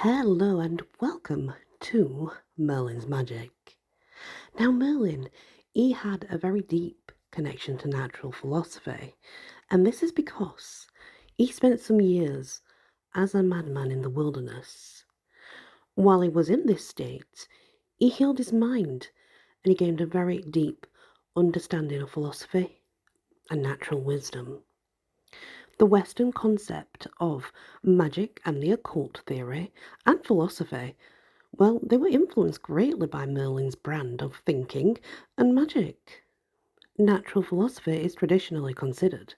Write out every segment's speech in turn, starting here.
Hello and welcome to Merlin's Magic. Now, Merlin, he had a very deep connection to natural philosophy, and this is because he spent some years as a madman in the wilderness. While he was in this state, he healed his mind and he gained a very deep understanding of philosophy and natural wisdom. The Western concept of magic and the occult theory and philosophy, well, they were influenced greatly by Merlin's brand of thinking and magic. Natural philosophy is traditionally considered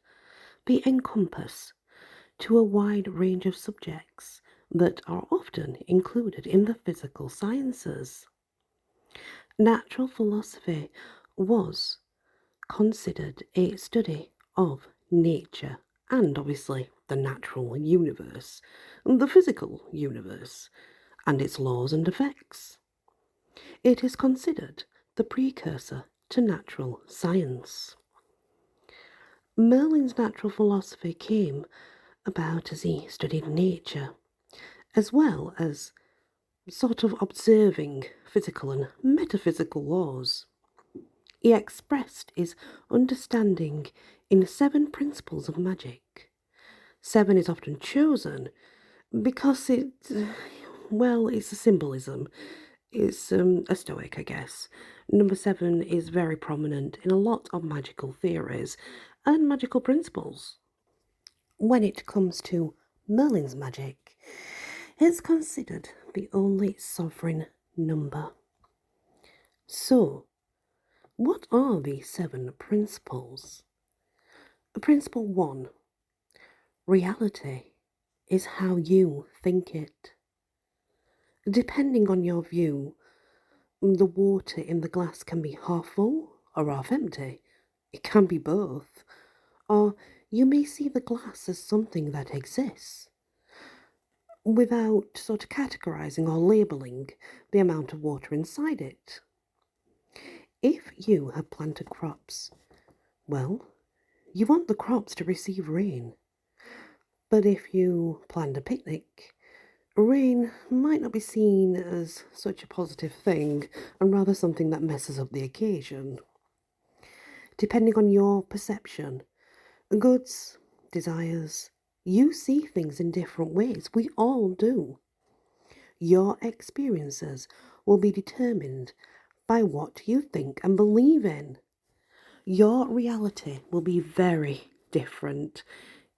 the encompass to a wide range of subjects that are often included in the physical sciences. Natural philosophy was considered a study of nature and obviously the natural universe, the physical universe, and its laws and effects. It is considered the precursor to natural science. Merlin's natural philosophy came about as he studied nature, as well as sort of observing physical and metaphysical laws. He expressed his understanding in 7 principles of magic. 7 is often chosen because it's a symbolism. It's a stoic, I guess. Number 7 is very prominent in a lot of magical theories and magical principles. When it comes to Merlin's magic, it's considered the only sovereign number. So, what are these 7 principles? Principle 1. Reality is how you think it. Depending on your view, the water in the glass can be half full or half empty. It can be both. Or you may see the glass as something that exists without sort of categorizing or labeling the amount of water inside it. If you have planted crops, well, you want the crops to receive rain. But if you planned a picnic, rain might not be seen as such a positive thing and rather something that messes up the occasion. Depending on your perception, goods, desires, you see things in different ways. We all do. Your experiences will be determined by what you think and believe in. Your reality will be very different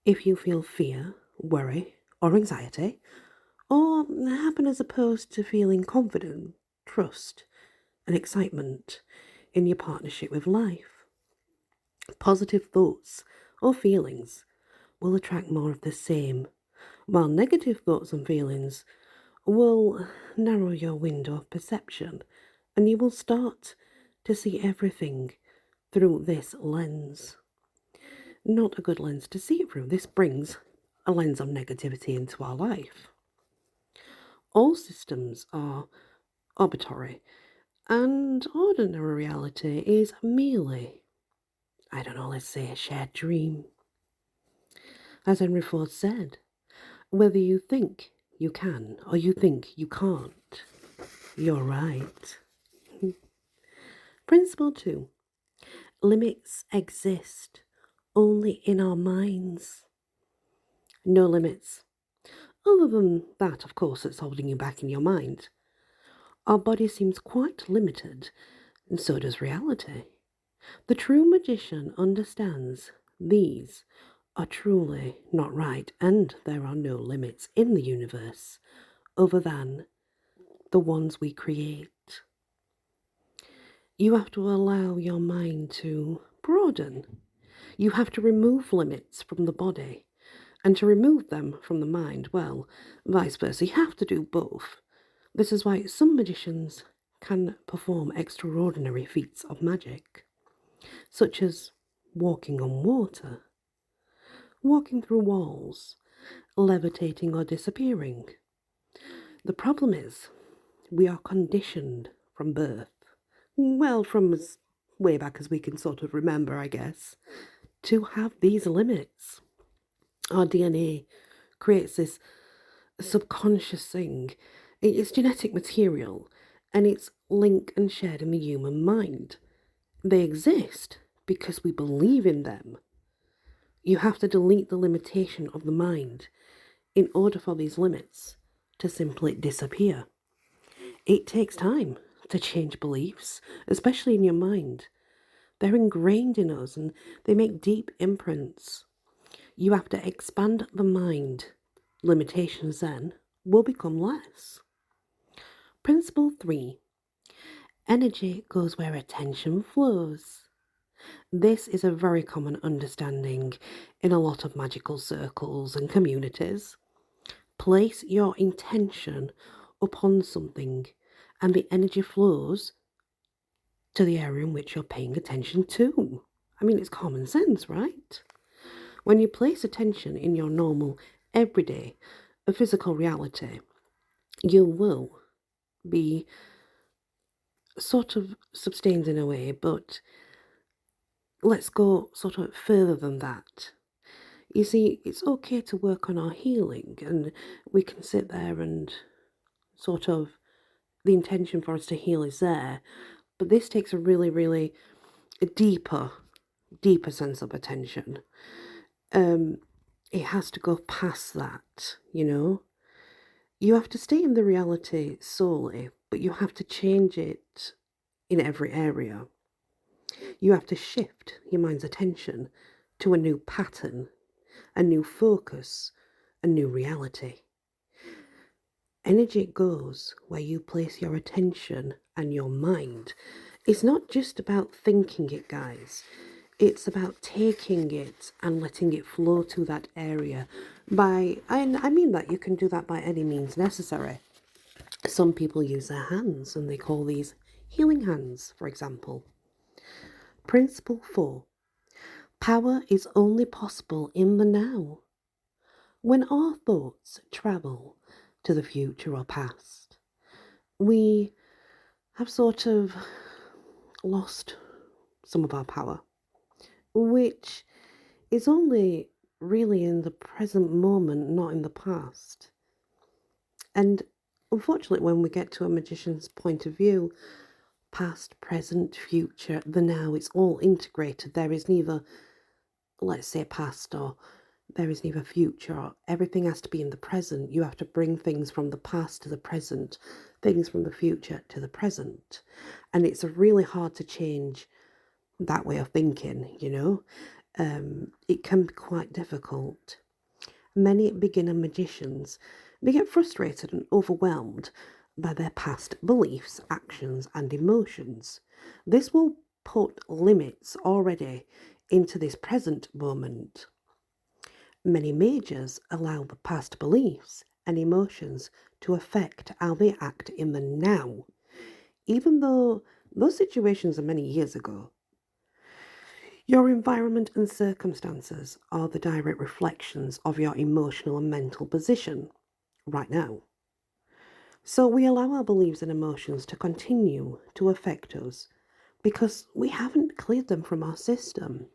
if you feel fear, worry, or anxiety, or happen as opposed to feeling confident, trust, and excitement in your partnership with life. Positive thoughts or feelings will attract more of the same, while negative thoughts and feelings will narrow your window of perception and you will start to see everything through this lens. Not a good lens to see it through. This brings a lens of negativity into our life. All systems are arbitrary, and ordinary reality is merely, let's say a shared dream. As Henry Ford said, whether you think you can or you think you can't, you're right. Principle 2. Limits exist only in our minds. No limits. Other than that, of course, that's holding you back in your mind. Our body seems quite limited, and so does reality. The true magician understands these are truly not right, and there are no limits in the universe other than the ones we create. You have to allow your mind to broaden. You have to remove limits from the body, and to remove them from the mind, well, vice versa. You have to do both. This is why some magicians can perform extraordinary feats of magic, such as walking on water, walking through walls, levitating or disappearing. The problem is, we are conditioned from birth, well, from as way back as we can sort of remember, I guess, to have these limits. Our DNA creates this subconscious thing. It's genetic material, and it's linked and shared in the human mind. They exist because we believe in them. You have to delete the limitation of the mind in order for these limits to simply disappear. It takes time to change beliefs, especially in your mind. They're ingrained in us and they make deep imprints. You have to expand the mind. Limitations then will become less. Principle 3. Energy goes where attention flows. This is a very common understanding in a lot of magical circles and communities. Place your intention upon something and the energy flows to the area in which you're paying attention to. I mean, it's common sense, right? When you place attention in your normal, everyday, physical reality, you will be sort of sustained in a way, but let's go sort of further than that. You see, it's okay to work on our healing, and we can sit there and sort of, the intention for us to heal is there, but this takes a really, really deeper sense of attention. It has to go past that, you know? You have to stay in the reality solely, but you have to change it in every area. You have to shift your mind's attention to a new pattern, a new focus, a new reality. Energy goes where you place your attention and your mind. It's not just about thinking it, guys. It's about taking it and letting it flow to that area. I mean that you can do that by any means necessary. Some people use their hands and they call these healing hands, for example. Principle 4. Power is only possible in the now. When our thoughts travel to the future or past, we have sort of lost some of our power, which is only really in the present moment, not in the past. And unfortunately, when we get to a magician's point of view, past, present, future, the now, it's all integrated. There is neither, let's say, past, or there is neither future, or everything has to be in the present. You have to bring things from the past to the present, things from the future to the present. And it's really hard to change that way of thinking, you know. It can be quite difficult. Many beginner magicians, they get frustrated and overwhelmed by their past beliefs, actions, and emotions. This will put limits already into this present moment. Many mages allow the past beliefs and emotions to affect how they act in the now, even though those situations are many years ago. Your environment and circumstances are the direct reflections of your emotional and mental position right now. So we allow our beliefs and emotions to continue to affect us because we haven't cleared them from our system.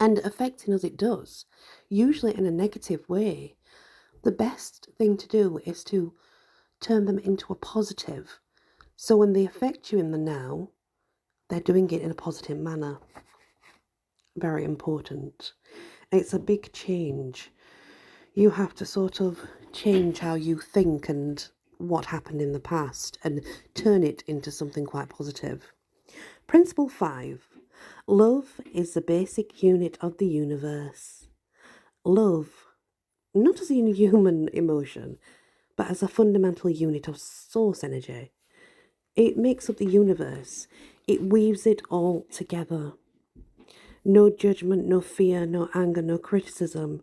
And affecting us it does, usually in a negative way. The best thing to do is to turn them into a positive. So when they affect you in the now, they're doing it in a positive manner. Very important. It's a big change. You have to sort of change how you think and what happened in the past and turn it into something quite positive. Principle 5. Love is the basic unit of the universe. Love, not as a human emotion, but as a fundamental unit of source energy. It makes up the universe. It weaves it all together. No judgment, no fear, no anger, no criticism.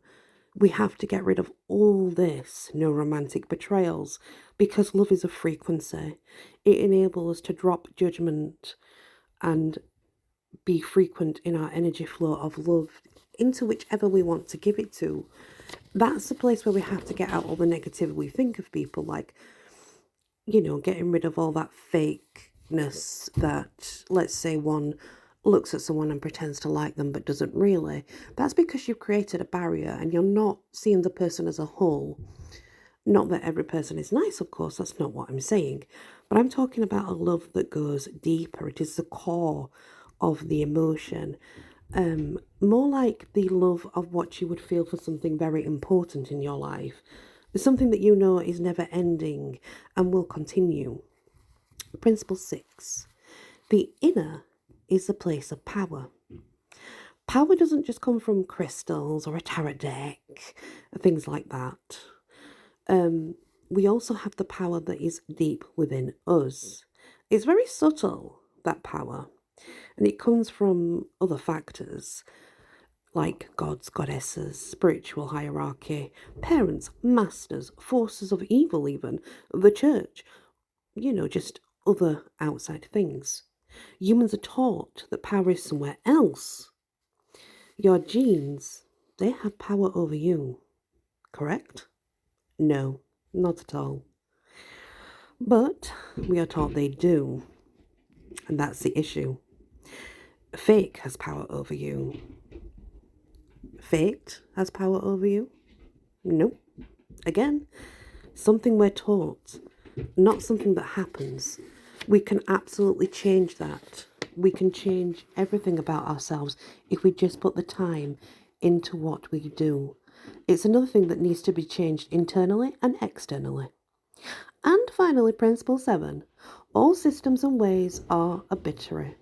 We have to get rid of all this, no romantic betrayals, because love is a frequency. It enables us to drop judgment and be frequent in our energy flow of love into whichever we want to give it to. That's the place where we have to get out all the negativity we think of people, like, you know, getting rid of all that fakeness that, let's say, one looks at someone and pretends to like them but doesn't really. That's because you've created a barrier and you're not seeing the person as a whole. Not that every person is nice, of course, that's not what I'm saying. But I'm talking about a love that goes deeper. It is the core of the emotion. More like the love of what you would feel for something very important in your life. Something that you know is never ending and will continue. Principle 6. The inner is the place of power. Power doesn't just come from crystals or a tarot deck, things like that. We also have the power that is deep within us. It's very subtle, that power, and it comes from other factors like gods, goddesses, spiritual hierarchy, parents, masters, forces of evil, even the church, just other outside things. Humans are taught that power is somewhere else. Your genes, they have power over you, correct? No, not at all. But we are taught they do, and that's the issue. Fake has power over you. Fate has power over you? No. Again, something we're taught, not something that happens. We can absolutely change that. We can change everything about ourselves if we just put the time into what we do. It's another thing that needs to be changed internally and externally. And finally, principle 7. All systems and ways are arbitrary.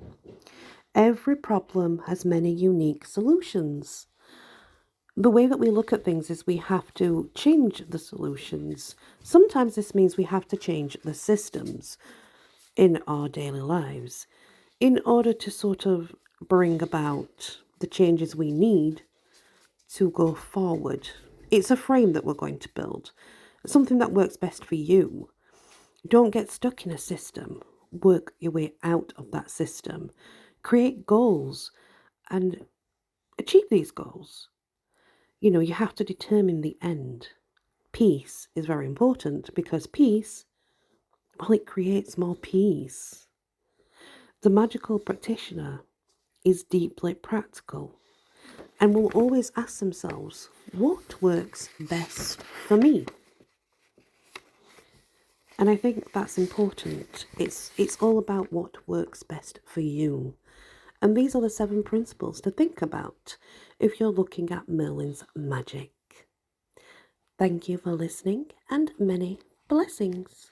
Every problem has many unique solutions. The way that we look at things is we have to change the solutions. Sometimes this means we have to change the systems in our daily lives in order to sort of bring about the changes we need to go forward. It's a frame that we're going to build, something that works best for you. Don't get stuck in a system. Work your way out of that system. Create goals and achieve these goals. You have to determine the end. Peace is very important because peace, well, it creates more peace. The magical practitioner is deeply practical and will always ask themselves, what works best for me? And I think that's important. It's all about what works best for you. And these are the 7 principles to think about if you're looking at Merlin's Magic. Thank you for listening and many blessings.